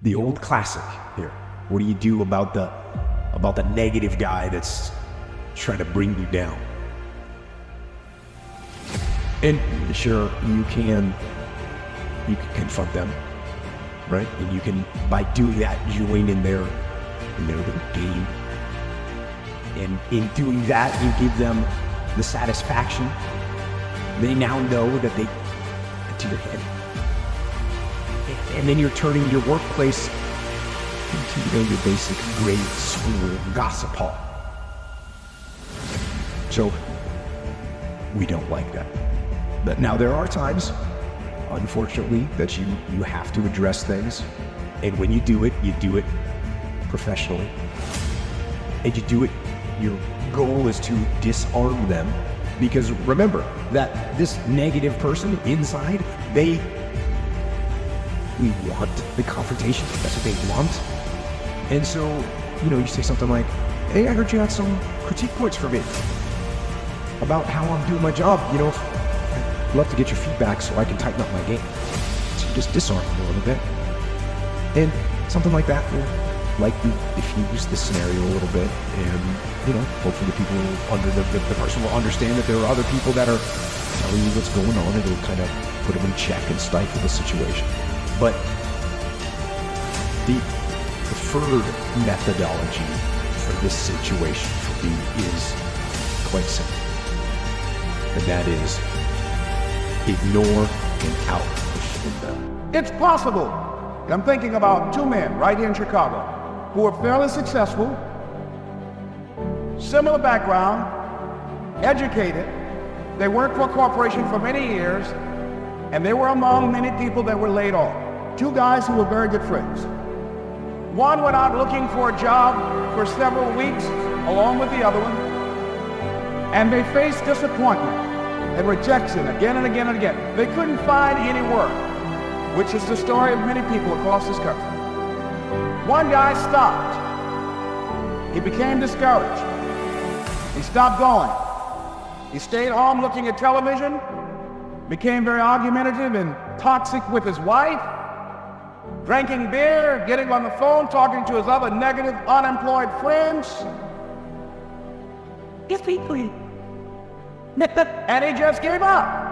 The old classic here. What do you do about the negative guy that's trying to bring you down? And sure, you can confront them, right? And you can, by doing that, join in their little game. And in doing that, you give them the satisfaction. They now know that they get to your head. And then you're turning your workplace into your basic grade school gossip hall. So we don't like that. But now there are times, unfortunately, that you have to address things. And when you do it professionally. And you do it, your goal is to disarm them. Because remember that this negative person inside, we want the confrontation. That's what they want. And so, you say something like, hey, I heard you had some critique points for me about how I'm doing my job. I'd love to get your feedback so I can tighten up my game. So you just disarm them a little bit. And something like that will likely diffuse the scenario a little bit. And, hopefully the people the person will understand that there are other people that are telling you what's going on, and it'll kind of put them in check and stifle the situation. But the preferred methodology for this situation for me is quite simple. And that is ignore and outperform them. It's possible. I'm thinking about two men right here in Chicago who are fairly successful, similar background, educated. They worked for a corporation for many years, and they were among many people that were laid off. Two guys who were very good friends. One went out looking for a job for several weeks, along with the other one, and they faced disappointment and rejection again and again and again. They couldn't find any work, which is the story of many people across this country. One guy stopped. He became discouraged. He stopped going. He stayed home looking at television, became very argumentative and toxic with his wife, drinking beer, getting on the phone, talking to his other negative, unemployed friends. Yes, please. And he just gave up.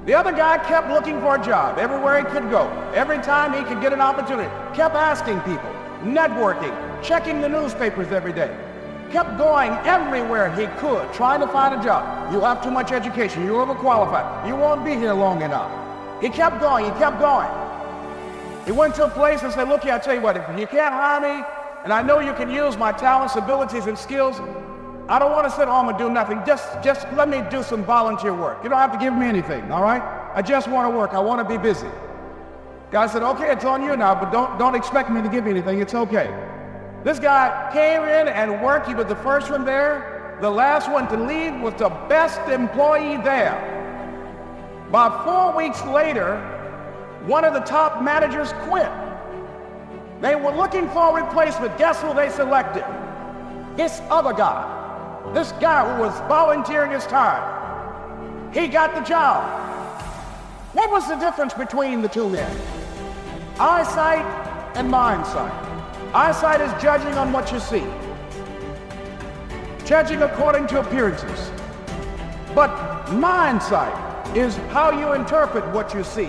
The other guy kept looking for a job everywhere he could go. Every time he could get an opportunity, kept asking people, networking, checking the newspapers every day. Kept going everywhere he could, trying to find a job. You have too much education, you're overqualified, you won't be here long enough. He kept going, he kept going. He went to a place and said, look here, I tell you what, if you can't hire me, and I know you can use my talents, abilities, and skills, I don't want to sit home and do nothing. Just let me do some volunteer work. You don't have to give me anything, all right? I just want to work, I want to be busy. Guy said, okay, it's on you now, but don't expect me to give you anything, it's okay. This guy came in and worked. He was the first one there. The last one to leave was the best employee there. About 4 weeks later, one of the top managers quit. They were looking for a replacement. Guess who they selected? This other guy. This guy who was volunteering his time. He got the job. What was the difference between the two men? Eyesight and Mindsight. Eyesight is judging on what you see, judging according to appearances. But Mindsight is how you interpret what you see.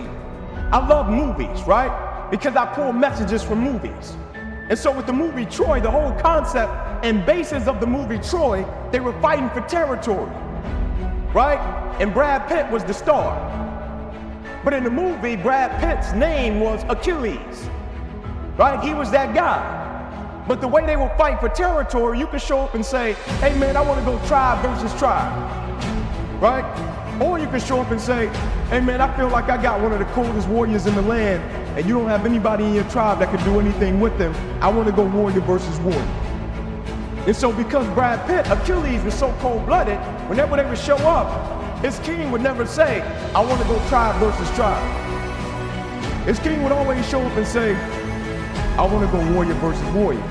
I love movies, right? Because I pull messages from movies. And so with the movie Troy, the whole concept and basis of the movie Troy, they were fighting for territory, right? And Brad Pitt was the star. But in the movie, Brad Pitt's name was Achilles. Right? He was that guy. But the way they would fight for territory, you could show up and say, hey man, I want to go tribe versus tribe. Right? Or you could show up and say, hey man, I feel like I got one of the coldest warriors in the land, and you don't have anybody in your tribe that can do anything with them. I want to go warrior versus warrior. And so because Brad Pitt, Achilles, was so cold-blooded, whenever they would show up, his king would never say, I want to go tribe versus tribe. His king would always show up and say, I want to go warrior versus warrior.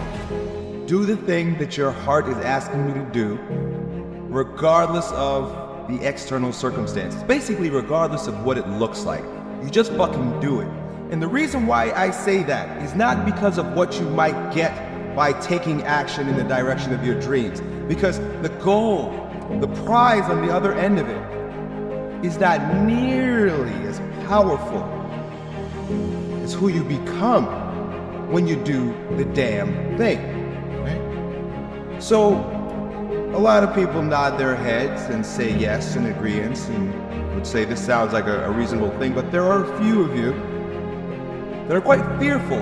Do the thing that your heart is asking you to do, regardless of the external circumstances. Basically, regardless of what it looks like. You just fucking do it. And the reason why I say that is not because of what you might get by taking action in the direction of your dreams. Because the goal, the prize on the other end of it, is not nearly as powerful as who you become when you do the damn thing. Right? So, a lot of people nod their heads and say yes in agreement and would say this sounds like a reasonable thing, but there are a few of you that are quite fearful,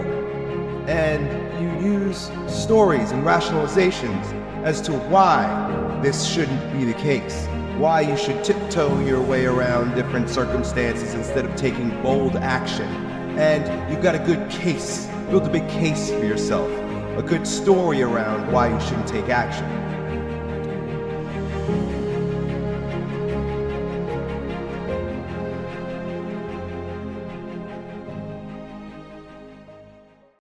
and you use stories and rationalizations as to why this shouldn't be the case, why you should tiptoe your way around different circumstances instead of taking bold action. And you've got a good case, build a big case for yourself, a good story around why you shouldn't take action.